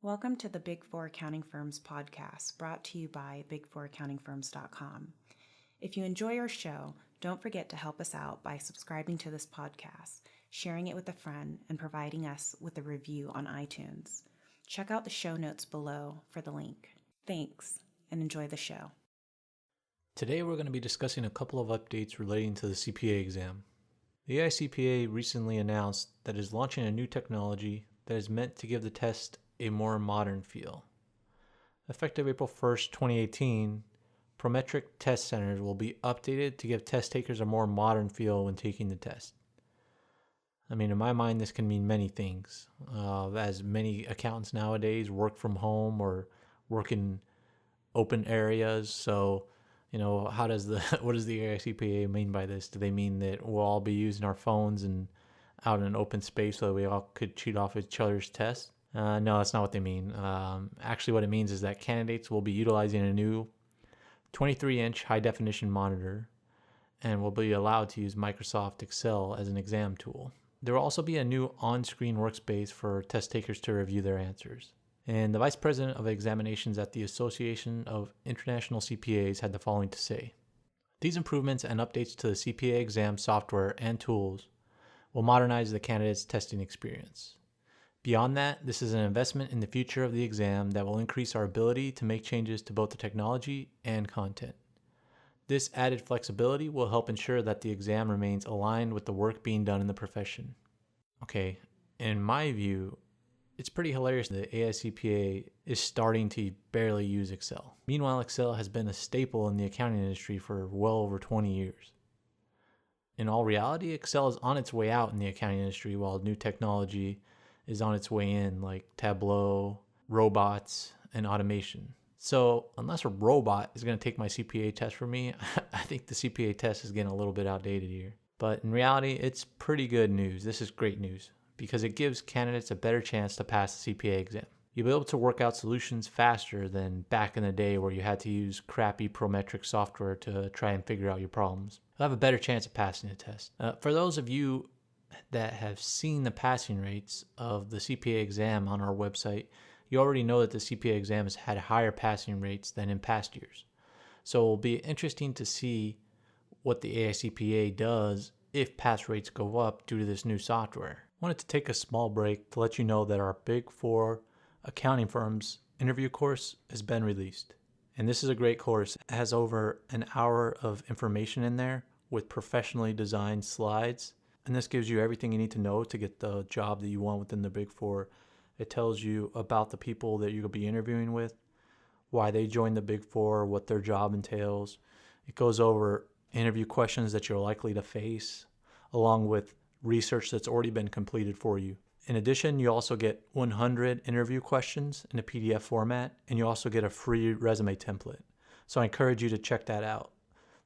Welcome to the Big Four Accounting Firms podcast, brought to you by big4accountingfirms.com. If you enjoy our show, don't forget to help us out by subscribing to this podcast, sharing it with a friend, and providing us with a review on iTunes. Check out the show notes below for the link. Thanks, and enjoy the show. Today we're going to be discussing a couple of updates relating to the CPA exam. The AICPA recently announced that it is launching a new technology that is meant to give the test a more modern feel. Effective April 1st, 2018, Prometric test centers will be updated to give test takers a more modern feel when taking the test. In my mind, this can mean many things, as many accountants nowadays work from home or work in open areas. So, what does the AICPA mean by this? Do they mean that we'll all be using our phones and out in an open space so that we all could cheat off each other's tests? No, that's not what they mean. Actually, what it means is that candidates will be utilizing a new 23-inch high-definition monitor and will be allowed to use Microsoft Excel as an exam tool. There will also be a new on-screen workspace for test takers to review their answers. And the Vice President of Examinations at the Association of International CPAs had the following to say. These improvements and updates to the CPA exam software and tools will modernize the candidate's testing experience. Beyond that, this is an investment in the future of the exam that will increase our ability to make changes to both the technology and content. This added flexibility will help ensure that the exam remains aligned with the work being done in the profession. Okay, in my view, it's pretty hilarious that AICPA is starting to barely use Excel. Meanwhile, Excel has been a staple in the accounting industry for well over 20 years. In all reality, Excel is on its way out in the accounting industry while new technology is on its way in, like Tableau, robots, and automation. So unless a robot is going to take my CPA test for me, I think the CPA test is getting a little bit outdated here. But in reality, it's pretty good news. This is great news because it gives candidates a better chance to pass the CPA exam. You'll be able to work out solutions faster than back in the day where you had to use crappy Prometric software to try and figure out your problems. You'll have a better chance of passing the test. For those of you that have seen the passing rates of the CPA exam on our website, you already know that the CPA exam has had higher passing rates than in past years. So it will be interesting to see what the AICPA does if pass rates go up due to this new software. I wanted to take a small break to let you know that our Big Four Accounting Firms interview course has been released. And this is a great course. It has over an hour of information in there with professionally designed slides. And this gives you everything you need to know to get the job that you want within the Big Four. It tells you about the people that you'll be interviewing with, why they joined the Big Four, what their job entails. It goes over interview questions that you're likely to face, along with research that's already been completed for you. In addition, you also get 100 interview questions in a PDF format, and you also get a free resume template. So I encourage you to check that out.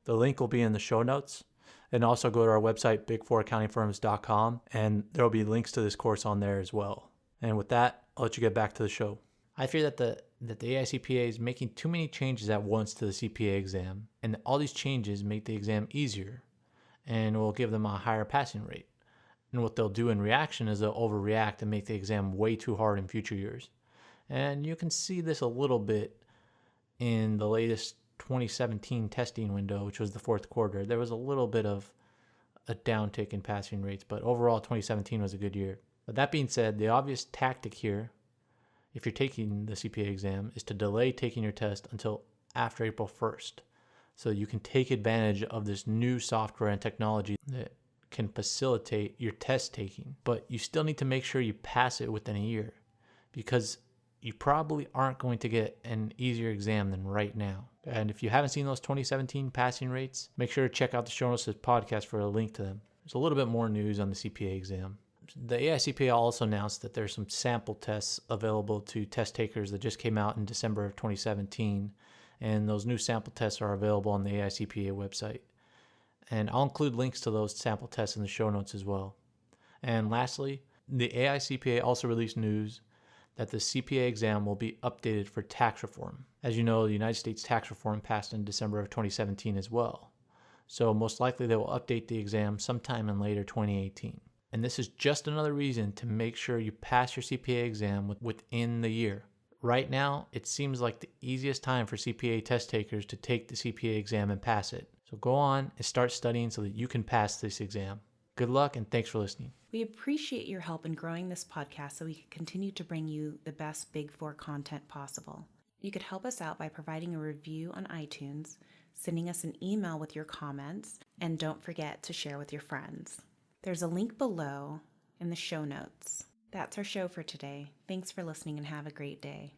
The link will be in the show notes. And also go to our website, big4accountingfirms.com, and there will be links to this course on there as well. And with that, I'll let you get back to the show. I fear that the AICPA is making too many changes at once to the CPA exam, and all these changes make the exam easier and will give them a higher passing rate. And what they'll do in reaction is they'll overreact and make the exam way too hard in future years. And you can see this a little bit in the latest 2017 testing window, which was the fourth quarter. There was a little bit of a downtick in passing rates, but overall 2017 was a good year. But that being said, the obvious tactic here, if you're taking the CPA exam, is to delay taking your test until after April 1st, so you can take advantage of this new software and technology that can facilitate your test taking. But you still need to make sure you pass it within a year, because you probably aren't going to get an easier exam than right now. And if you haven't seen those 2017 passing rates, make sure to check out the show notes of this podcast for a link to them. There's a little bit more news on the CPA exam. The AICPA also announced that there's some sample tests available to test takers that just came out in December of 2017. And those new sample tests are available on the AICPA website. And I'll include links to those sample tests in the show notes as well. And lastly, the AICPA also released news that the CPA exam will be updated for tax reform. As you know, the United States tax reform passed in December of 2017 as well. So most likely they will update the exam sometime in later 2018. And this is just another reason to make sure you pass your CPA exam within the year. Right now, it seems like the easiest time for CPA test takers to take the CPA exam and pass it. So go on and start studying so that you can pass this exam. Good luck and thanks for listening. We appreciate your help in growing this podcast so we can continue to bring you the best Big Four content possible. You could help us out by providing a review on iTunes, sending us an email with your comments, and don't forget to share with your friends. There's a link below in the show notes. That's our show for today. Thanks for listening and have a great day.